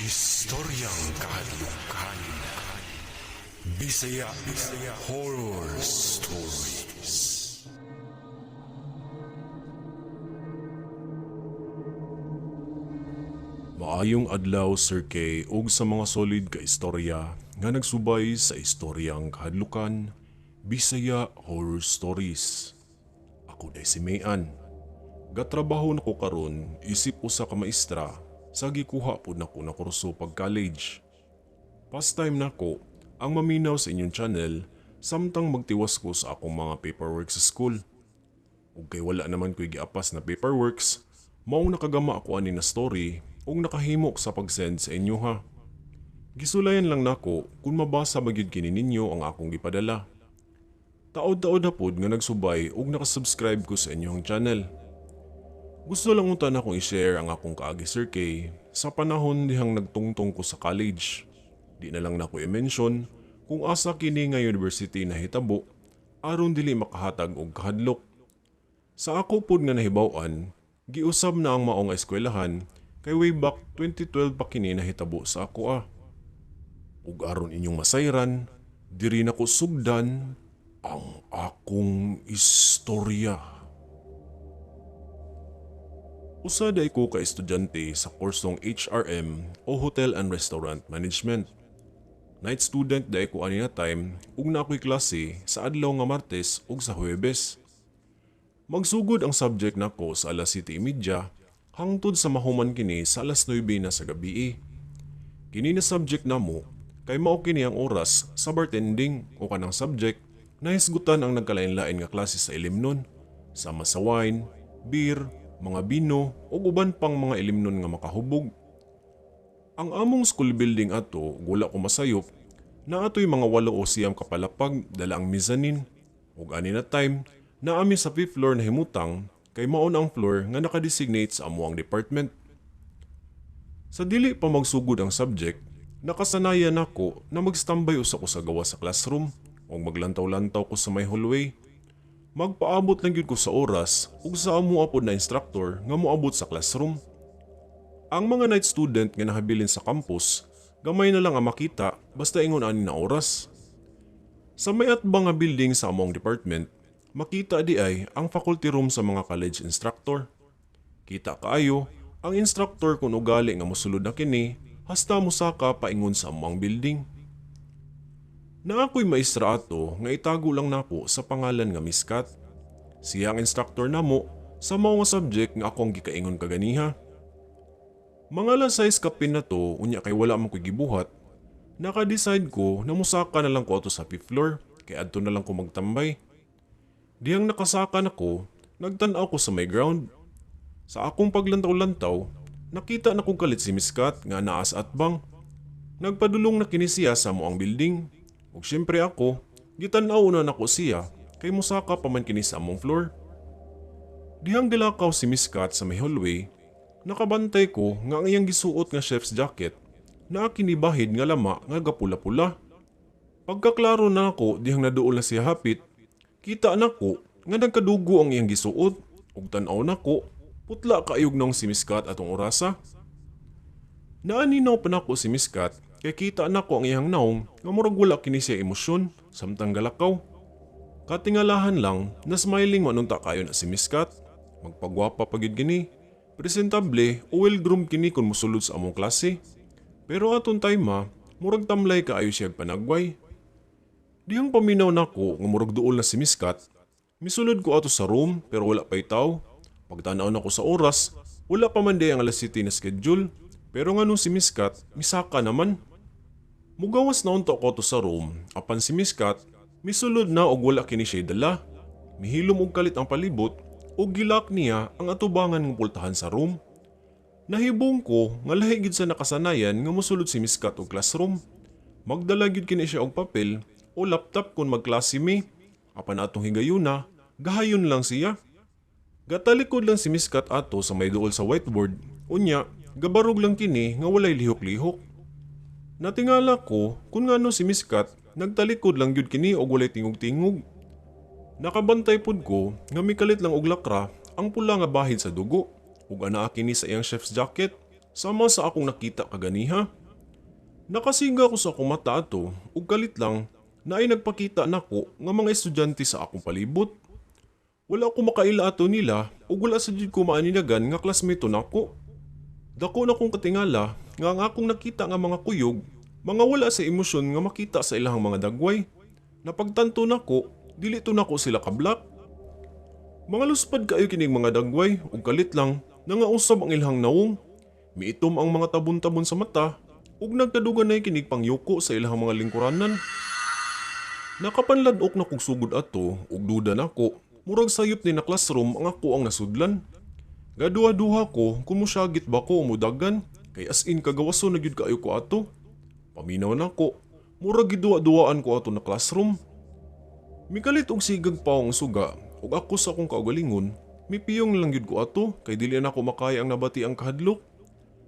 Istoryang kahadlukan. Bisaya Horror Stories. Maayong adlaw Sir Kay ug sa mga solid ka istorya nga nagsubay sa istoryang kahadlukan, Bisaya Horror Stories. Ako day si Mayan. Gatrabaho na ko karon isip usa ka maestra sa gikuha pod nako na kurso pag college. Pastime nako ang maminaw sa inyong channel samtang magtiwas ko sa akong mga paperwork sa school. Ug kay wala naman ko'y giapas na paperworks, maong nakagama ako ani na story ug nakahimok sa pag-send sa inyo ha. Gisulayan lang nako kung mabasa ba gyud kini ninyo ang akong gipadala. Taod-taod na pod nga nagsubay ug nakasubscribe ko sa inyong channel. Gusto lang unta na akong i-share ang akong kaagi Sir Kay sa panahon dihang nagtungtong ko sa college. Di na lang nako i-mention kung asa kini nga university na hitabo aron dili makahatag og kahadlok. Sa ako pod nga nahibaw-an, giusab na ang maong eskwelahan kay way back 2012 pa kini nahitabo sa ako Ug aron inyong masayran, diri nako sugdan ang akong istorya. Usa day ko ka estudyante sa kursong HRM o Hotel and Restaurant Management. Night student day ko ani na time ug na ako'y klase sa adlaw nga Martes ug sa Huwebes. Magsugod ang subject nako sa alas 7:30 hangtod sa mahuman kini sa alas 9 na sa gabi. Kini na subject namo kay mao kini ang oras sa bartending o kanang subject na hisgutan ang nagkalain-lain nga klase sa ilimnon, sama sa wine, beer, mga bino o uban pang mga ilimnon nga makahubog. Ang among school building ato, wala ko masayop, na ato'y mga 8 o 9 kapalapag dala ang mezzanine. Ug ani na time, naami sa 5th floor na himutang kay maon ang floor nga nakadesignate sa amuang department. Sa dili pa magsugod ang subject, nakasanayan ako na magstambay usa ko sa gawa sa classroom o maglantaw-lantaw ko sa may hallway. Magpaabot lang yun ko sa oras ug sa amo apod na instructor nga moabot sa classroom. Ang mga night student nga nahabilin sa campus, gamay na lang ang makita basta ingon ani na oras. Sa may atbang nga building sa among department, makita di ay ang faculty room sa mga college instructor. Kita kaayo ang instructor kung ugali nga mosulod na kini hasta musaka paingon sa among building. Na ako'y maestra ato nga itago lang nako sa pangalan nga Miss Kat. Siya ang instructor namo sa mga subject nga akong gikaingon kaganiha. Mga alas 6 kapin na to, unya kay wala man ko'y gibuhat, naka-decide ko na musaka na lang ko ato sa 5th floor kay adto na lang ko magtambay. Dihang nakasaka nako, nagtan-aw ko sa may ground. Sa akong paglantaw-lantaw, nakita na kong kalit si Miss Kat nga naa sa atbang. Nagpadulong na kini siya sa moang building. Ug syempre ako, gitan-aw na nako siya kay musaka pa man kini sa among floor. Dihang gilakaw si Miss Kat sa may hallway, nakabantay ko nga ang iyang gisuot nga chef's jacket na kinibahid nga lama nga gapula-pula. Pagkaklaro na ako dihang naduol na siya hapit, kita nako nga nagkadugo ang iyang gisuot ug tan-aw nako putla kaayog nang si Miss Kat atong orasa. Naaninaw pa nako si Miss Kat kay kita nako ang iyang naong nga murag wala kini siya emosyon samtang galakaw. Katingalahan lang na smiling manunta kayo na si Miss Kat. Magpagwapa pa gyud kini. Presentable o well-groomed kini kung musulod sa among klase. Pero aton time murag tamlay kaayo siya panagway. Dihang paminaw nako nga murag duol na si Miss Kat, misulod ko ato sa room pero wala pa'y tao. Pagtanaw nako sa oras, wala pa man day ang alas 7 na schedule. Pero nga nung si Miss Kat, misaka naman. Mugawas na unta ko to sa room, apan si Miss Kat, misulod na og wala kini siya dala. Mihilom og kalit ang palibot, ug gilak niya ang atubangan ng pultahan sa room. Nahibong ko nga lahi gid sa nakasanayan nga mosulod si Miss Kat og classroom. Magdala gid kini siya og papel o laptop kung magklase mi. Apan atong higayuna, gahayon lang siya. Gatalikod lang si Miss Kat ato sa may duol sa whiteboard, unya gabarog lang kini nga walay lihok-lihok. Natingala ko kung ngano si Miss Kat nagtalikod lang gyud kini og walay tingog-tingog. Nakabantay pod ko nga mikalit lang og lakra ang pula nga bahid sa dugo ug anaa kini sa iyang chef's jacket sama sa akong nakita kaganiha. Nakasinga ko sa akong mata ato ug kalit lang na ay nagpakita nako nga mga estudyante sa akong palibot. Wala ko makaila ato nila ug wala sa jud ko maaninagan nga classmate nako. Dako na kong katingala nga ang akong nakita nga mga kuyog, mga wala sa emosyon nga makita sa ilahang mga dagway. Napagtanto nako, dili to nako sila kablak. Mga luspad kaayo kining mga dagway ug kalit lang nangausab ang ilahang nawong. Miitom ang mga tabon-tabon sa mata ug nagkadugan na kinig pangyuko sa ilahang mga lingkuranan. Nakapanladok na kog sugod ato ug duda nako, murag sayop ni na classroom ang ako ang nasudlan. Gaduha-duha ko kung musyagit ba ko o mudagan, kay as in kagawaso na gyud kaayo ko ato. Paminaw nako, murag giduwa-duwaan ko ato na classroom. Mikalit og sigag pa ang suga ug ako sa akong kaugalingon, mipiyong lang gyud ko ato kay dili na ako makaya ang nabati ang kahadlok.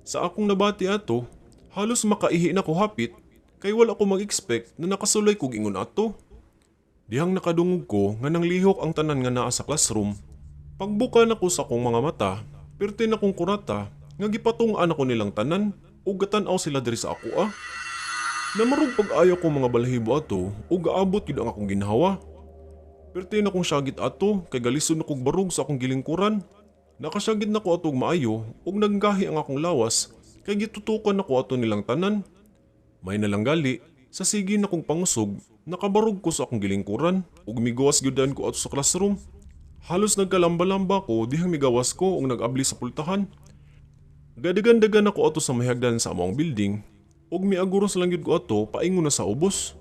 Sa akong nabati ato, halos makaihi na ko hapit kay wala ko mag-expect na nakasulay kog ingon ato. Dihang nakadungog ko nga nanglihok ang tanan nga naa sa classroom. Pagbuka na ko sa akong mga mata, perti na kong kurata nga gipatung-an ako nilang tanan ug gatan-aw sila diri sa ako. Namarog pag-ayo ko mga balahibo ato ug gaabot gyud ang akong ginhawa. Perti na kong syagit ato kay galisod na kog barog sa akong gilingkuran. Nakasyagit na ko ato og maayo ug naggahi ang akong lawas kay gitutukan na ko ato nilang tanan. May nalanggali, sa sige na kong pangusog, nakabarog ko sa akong gilingkuran ug migawas gyudan ko ato sa classroom. Halos nagkalamba-lamba ko dihang migawas ko ug nag-abli sa pultahan. Gadagan-dagan ako ato sa mahagdan sa among building ug miaguros lang gyud ko ato paingon na sa ubos.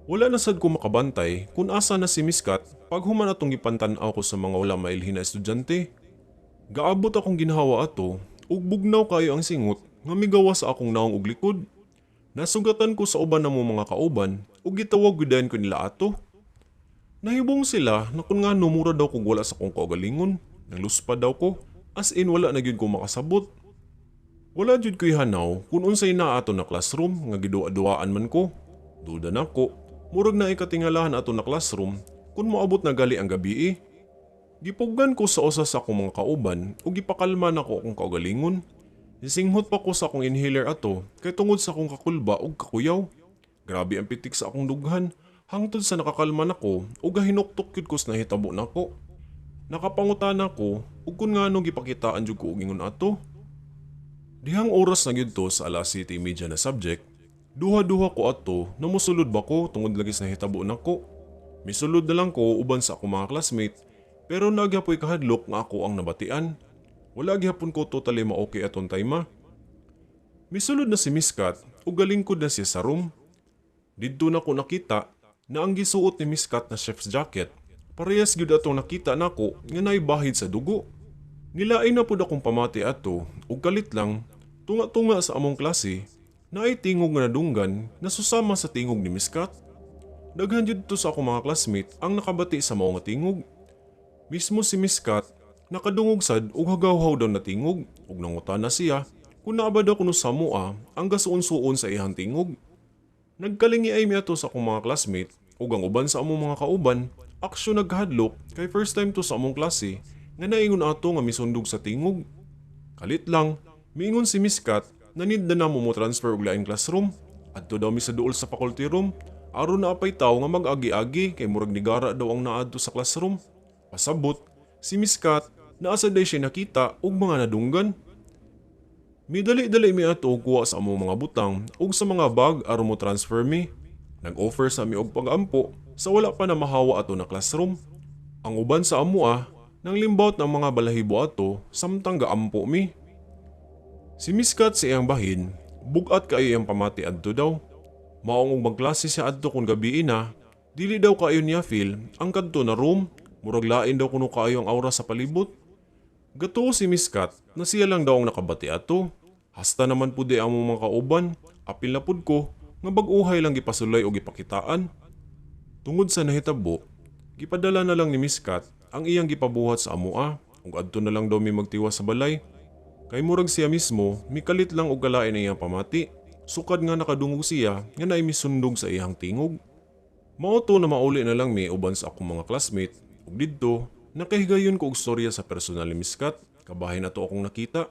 Wala na sad ko makabantay kung asa na si Miss Kat pag human atong gipantan-aw ko sa mga wala mailhin na estudyante. Gaabot akong ginhawa ato ug bugnaw kayo ang singot nga migawas sa akong naong ug likod. Nasugatan ko sa uban na mo mga kauban ug gitawag gyudan ko nila ato. Nahibong sila na kung nga mura daw kung wala sa kong kaugalingon. Nangluspad daw ko, as in wala na gyud ko makasabot. Wala jud ko'y hanaw kung unsay na ato na classroom nga gidua-duaan man ko. Duda na ko, murag na ikatingalahan ato na classroom kung moabot na gali ang gabi. Gipuggan ko sa usa sa akong mga kauban ug gipakalma na ko akong kaugalingon. Isinghot pa ko sa akong inhaler ato kay tungod sa akong kakulba ug kakuyaw. Grabe ang pitik sa akong dughan. Hangtod sa nakakalma nako ug gahinuktok gyud ko sa nahitabo nako. Nakapangutan ako ug kun ngano gipakitaan jud ko og ingon ato. Dihang oras na gyud to sa alas 7:30 na subject, duha-duha ko ato na mosulod ba ko tungod lagi sa nahitabo nako. Misulod na lang ko uban sa akong mga classmate pero nagyapoy kahadlok nga ako ang nabatian. Wala gyapon ko totally ma-okay aton time. Misulod na si Miss Kat ug galingkod na siya sa room. Didto na ko nakita na ang gisuot ni Miss Kat na chef's jacket, parehas gyud atong nakita nako nga naibahid sa dugo. Nilain na pud akong pamati ato ug kalit lang tunga-tunga sa among klase na ay tingog nga nadunggan na susama sa tingog ni Miss Kat. Daghan jud to sa akong mga classmate ang nakabati sa mao nga tingog. Mismo si Miss Kat nakadungog sad ug hagaw-haw daw na tingog ug nangutan na siya kung naaba daw kuno sa mua ang gasuon-suon sa iyang tingog. Nagkalingi ay miato sa akong mga classmate ug ang uban sa among mga kauban, aksyon naghadlok kay first time to sa among klase nga naingon ato nga misundog sa tingog. Kalit lang, miingon si Miss Kat na need na mo transfer og laing classroom. Adto daw mi sa duol sa faculty room, aron na apay tawo nga mag-agi-agi kay murag nigara daw ang naadto sa classroom. Pasabot, si Miss Kat naasa day siya nakita og mga nadunggan. Midali-dali mi ato og kuha sa among mga butang ug sa mga bag aron mo transfer mi. Nag-offer sa mi og pag-ampo sa wala pa na mahawa ato na classroom. Ang uban sa amua nang limbawt ng mga balahibo ato samtang gaampo mi. Si Miss Kat sa iyang bahin, bugat kayo iyang pamati adto daw. Maong ubang klase siya adto kung gabi na, dili daw kayo niya feel ang kadto na room, murag lain daw kuno kayo ang aura sa palibot. Gatuo si Miss Kat na siya lang daw ang nakabati ato. Hasta naman pud ang mga kauban, apil na pud ko nga bag-uhay lang gipasulay o gipakitaan. Tungod sa nahitabo, gipadala na lang ni Miss Kat ang iyang gipabuhat sa amua ug adto na lang daw mi magtiwas sa balay. Kay murag siya mismo, mikalit lang og galain ang iyang pamati. Sukad nga nakadungog siya nga naay misundog sa iyang tingog. Mao to na mauli na lang mi uban sa akong mga classmate ug didto nakahigayon ko og storya sa personal ni Miss Kat kabahin ato akong nakita.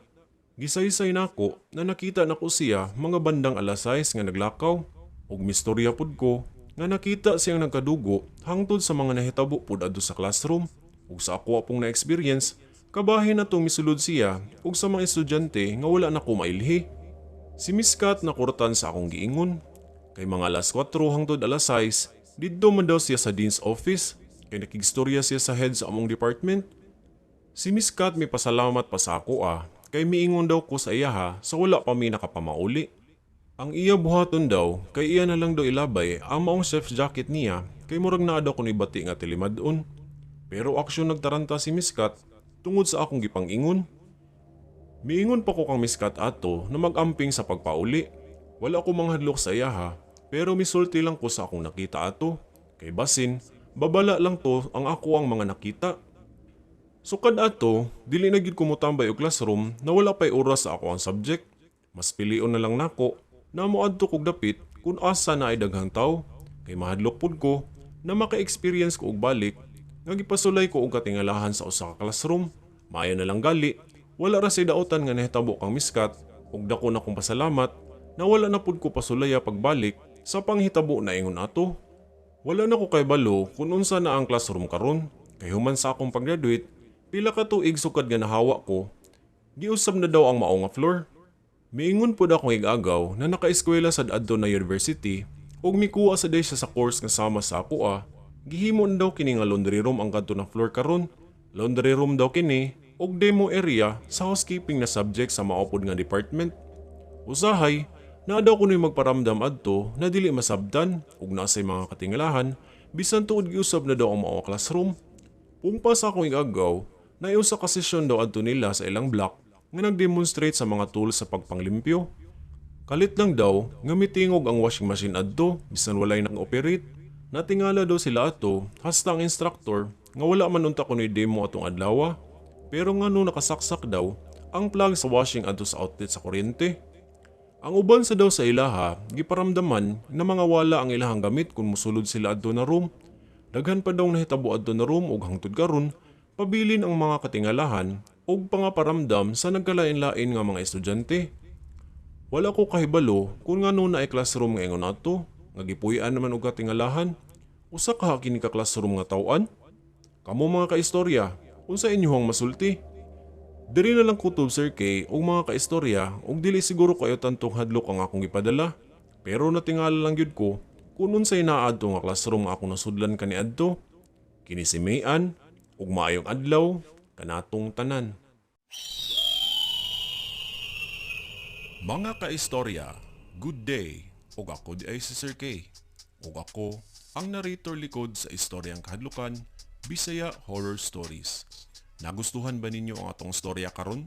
Gisaysay nako na nakita nako siya mga bandang alas 6 nga naglakaw ug mistorya pud ko nga nakita siyang nagkadugo hangtod sa mga nahitabo pud adto sa classroom ug sa ako pong na-experience kabahin na tong misulod siya ug sa mga estudyante nga wala na ko mailhi. Si Miss Kat nakurtan sa akong giingon kay mga alas 4 hangtod alas 6 didto man daw siya sa dean's office kay nakigstorya siya sa head sa among department. Si Miss Kat may pasalamat pa sa ako kay miingon daw ko sa iya sa wala pa mi nakapamauli. Ang iya buhaton daw kay iya na lang daw ilabay ang maong chef's jacket niya kay murag naa daw kuno ibati nga tilimadon. Pero aksyon nagtaranta si Miss Kat tungod sa akong gipang-ingon. Miingon pa ko kang Miss Kat ato na mag-amping sa pagpauli. Wala ko manghadlok sa iya pero misulti lang ko sa akong nakita ato. Kay basin, babala lang to ang ako ang mga nakita. Sukad ato, dili na gid ko motambay og classroom na wala pay oras sa ako ang subject. Mas pilion na lang nako na moadto kog dapit kung asa na ay daghang tawo. Kay mahadlok pud ko na maka-experience ko og balik nga gipasulay ko og katingalahan sa usa ka classroom. Maayo na lang gali, wala ra say daotan nga nahitabo kang Miss Kat ug dako na kong pasalamat na wala na pud ko pasulaya pagbalik sa panghitabo na ingon ato. Wala na ko kay balo kung unsa na ang classroom karon kay human sa akong pag-graduate. Pila ka tuig sukad nga nahawa ko, giusab na daw ang mao nga floor. Miingon pud akong igagaw na naka-eskwela sa adto na university ug mikuha sa day siya sa course nga sama sa ako gihimo na daw kini nga laundry room ang kadto na floor karon. Laundry room daw kini ug demo area sa housekeeping na subject sa maupod nga department. Usahay, na daw kuno'y magparamdam adto na dili masabtan ug nasay mga katingalahan bisan tuod giusab na daw ang mao classroom. Pungpa sa akong igagaw, na sa kasesyon daw adto nila sa ilang block nga nag-demonstrate sa mga tools sa pagpanglimpyo. Kalit lang daw nga mitingog ang washing machine adto bisan walay nang operate. Natingala daw sila ato hasta ang instructor nga wala man unta kuno'y demo atong adlaw. Pero ngano nakasaksak daw ang plug sa washing adto sa outlet sa kuryente. Ang uban sa daw sa ilaha giparamdaman na mga wala ang ilahang gamit kung musulod sila adto na room. Daghan pa daw nahitabo adto na room ug hangtod karon pabilin ang mga katingalahan ug pangaparamdam sa nagkalain-lain nga mga estudyante. Wala ko kahibalo kung ngano na ay classroom nga ingon ato nga gipuy-an naman og katingalahan. Usa ka kini ka classroom nga taw-an. Kamo mga kaistorya, unsa inyohang masulti? Diri na lang kutob Sir K og mga kaistorya ug dili siguro kayo tantong hadlok ang akong ipadala. Pero natingala lang gyud ko kung unsay naa adto nga classroom nga akong nasudlan kaniadto. Kini si Mayan ug maayong adlaw kanatong tanan. Mga kaistorya, good day. Ug ako di ay si Sir K. Ug ako ang narrator likod sa istoryang kahadlukan, Bisaya Horror Stories. Nagustuhan ba ninyo ang atong storya karon?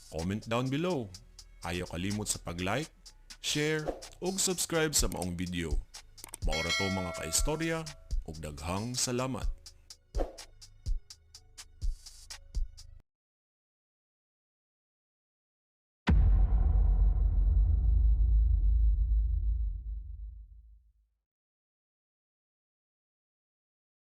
Comment down below. Ayaw kalimot sa pag-like, share, ug subscribe sa maong video. Maura to mga kaistorya ug daghang salamat.